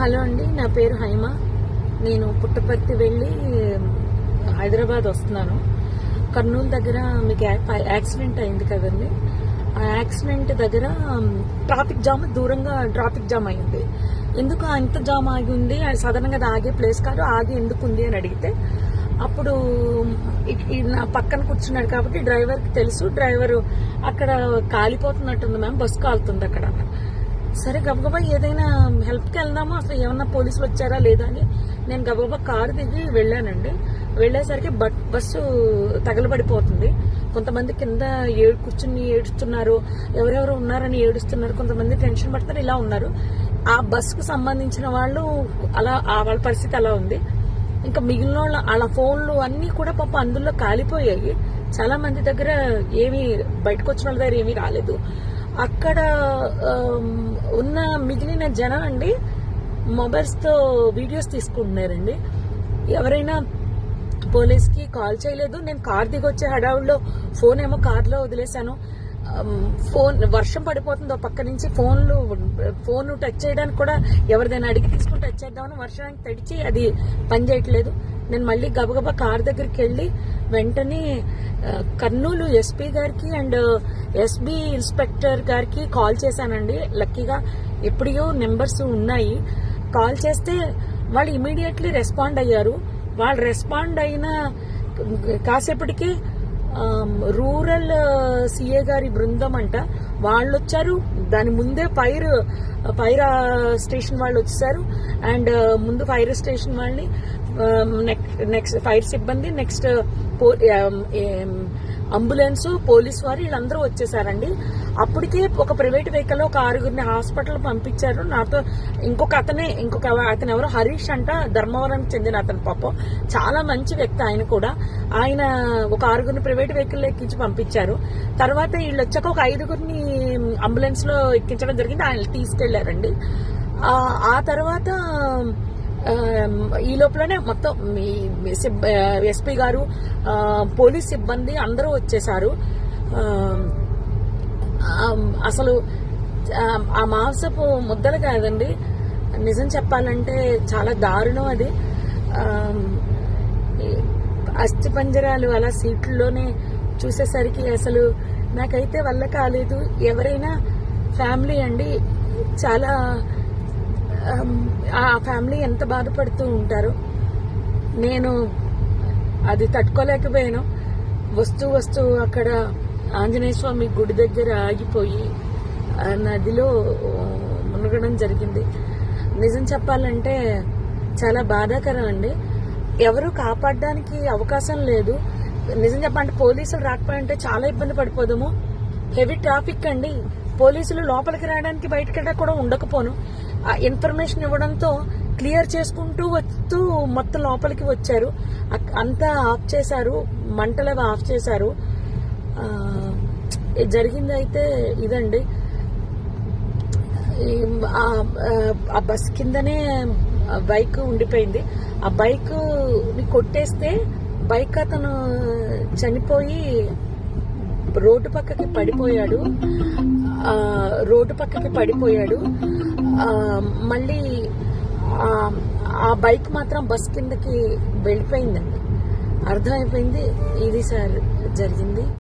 Hello అండి, నా పేరు హైమ. నేను పుట్టపర్తి వెళ్ళి హైదరాబాద్ వస్తున్నాను. కర్నూలు దగ్గర మీకు యాక్సిడెంట్ అయింది కదండి. ఆ యాక్సిడెంట్ దగ్గర ట్రాఫిక్ జామ్, దూరంగా ట్రాఫిక్ జామ్ అయింది. ఎందుకు అంత జామ్ ఆగి ఉంది? సాధారణంగా అది ఆగే ప్లేస్ కాదు, ఆగి ఎందుకు ఉంది అని అడిగితే అప్పుడు నా పక్కన కూర్చున్నాడు కాబట్టి డ్రైవర్కి తెలుసు. డ్రైవర్ అక్కడ కాలిపోతున్నట్టుంది మ్యామ్, బస్సు కాలుతుంది అక్కడ. సరే గబగబా ఏదైనా హెల్ప్కి వెళ్దామా, అసలు ఏమన్నా పోలీసులు వచ్చారా లేదా అని నేను గబగబా కారు దిగి వెళ్ళానండి. వెళ్ళేసరికి బస్సు తగలబడిపోతుంది. కొంతమంది కింద కూర్చుని ఏడుస్తున్నారు, ఎవరెవరు ఉన్నారని ఏడుస్తున్నారు, కొంతమంది టెన్షన్ పడుతున్నారు, ఇలా ఉన్నారు. ఆ బస్సుకు సంబంధించిన వాళ్ళు అలా, వాళ్ళ పరిస్థితి అలా ఉంది. ఇంకా మిగిలిన వాళ్ళ ఫోన్లు అన్నీ కూడా పాప అందులో కాలిపోయాయి. చాలా మంది దగ్గర ఏమీ బయటకు వచ్చిన వాళ్ళ దగ్గర ఏమీ రాలేదు. అక్కడ ఉన్న మిగిలిన జనం అండి మొబైల్స్తో వీడియోస్ తీసుకుంటున్నారండి. ఎవరైనా పోలీస్కి కాల్ చేయలేదు. నేను కార్ దిగి వచ్చే హడావుల్లో ఫోన్ ఏమో కార్లో వదిలేశాను. వర్షం పడిపోతుంది పక్క నుంచి, ఫోన్ టచ్ చేయడానికి కూడా ఎవరిదైనా అడిగి తీసుకుని టచ్ చేద్దామని వర్షానికి తడిచి అది పనిచేయట్లేదు. నేను మళ్ళీ గబగబా కార్ దగ్గరికి వెళ్ళి వెంటనే కర్నూలు ఎస్పీ గారికి అండ్ ఎస్బీ ఇన్స్పెక్టర్ గారికి కాల్ చేశానండి. లక్కీగా ఎప్పుడో నెంబర్స్ ఉన్నాయి. కాల్ చేస్తే వాళ్ళు ఇమీడియట్లీ రెస్పాండ్ అయ్యారు. వాళ్ళు రెస్పాండ్ అయిన కాసేపటికి రూరల్ సిఏ గారి బృందం అంట వాళ్ళు వచ్చారు. దాని ముందే ఫైర్ స్టేషన్ వాళ్ళు వచ్చేసారు. అండ్ ముందు ఫైర్ స్టేషన్ వాళ్ళని, నెక్స్ట్ ఫైర్ సిబ్బంది, నెక్స్ట్ అంబులెన్స్, పోలీస్ వారు వీళ్ళందరూ వచ్చేసారండి. అప్పటికే ఒక ప్రైవేట్ వెహికల్ ఒక 6గురిని హాస్పిటల్ పంపించారు. నాతో ఇంకొక అతను ఎవరో హరీష్ అంట, ధర్మవరానికి చెందిన అతను. పాపం చాలా మంచి వ్యక్తి ఆయన కూడా. ఆయన ఒక 6గురిని ప్రైవేట్ వెహికల్ ఎక్కించి పంపించారు. తర్వాత వీళ్ళు వచ్చాక ఒక 5గురిని అంబులెన్స్ లో ఎక్కించడం జరిగింది. ఆయన తీసుకెళ్లారండి. ఆ తర్వాత ఈ లోపలనే మొత్తం ఎస్పీ గారు, పోలీస్ సిబ్బంది అందరూ వచ్చేసారు. అసలు ఆ మాంసపు ముద్దలు కాదండి, నిజం చెప్పాలంటే చాలా దారుణం అది. అస్థి పంజరాలు అలా సీట్లలోనే చూసేసరికి అసలు నాకైతే వల్ల కాలేదు. ఎవరైనా ఫ్యామిలీ అండి, చాలా ఆ ఫ్యామిలీ ఎంత బాధపడుతూ ఉంటారో. నేను అది తట్టుకోలేకపోయాను. వస్తూ అక్కడ ఆంజనేయ స్వామి గుడి దగ్గర ఆగిపోయి నదిలో మునగడం జరిగింది. నిజం చెప్పాలంటే చాలా బాధాకరం అండి. ఎవరు కాపాడడానికి అవకాశం లేదు. నిజం చెప్పాలంటే పోలీసులు రాకపోయింటే చాలా ఇబ్బంది పడిపోదాము. హెవీ ట్రాఫిక్ అండి. పోలీసులు లోపలికి రావడానికి బయటకి కూడా ఉండకపోను. ఇన్ఫర్మేషన్ ఇవ్వడంతో క్లియర్ చేసుకుంటూ వస్తూ మొత్తం లోపలికి వచ్చారు. అంతా ఆఫ్ చేశారు, మంటలు ఆఫ్ చేశారు. జరిగింది అయితే ఇదండి. ఆ బస్ కిందనే బైక్ ఉండిపోయింది. ఆ బైక్ ని కొట్టేస్తే బైక్ అతను చనిపోయి రోడ్డు పక్కకి పడిపోయాడు. మళ్ళీ ఆ బైక్ మాత్రం బస్ కిందకి వెళ్ళిపోయిందండి. అర్థమైపోయింది ఇది సార్ జరిగింది.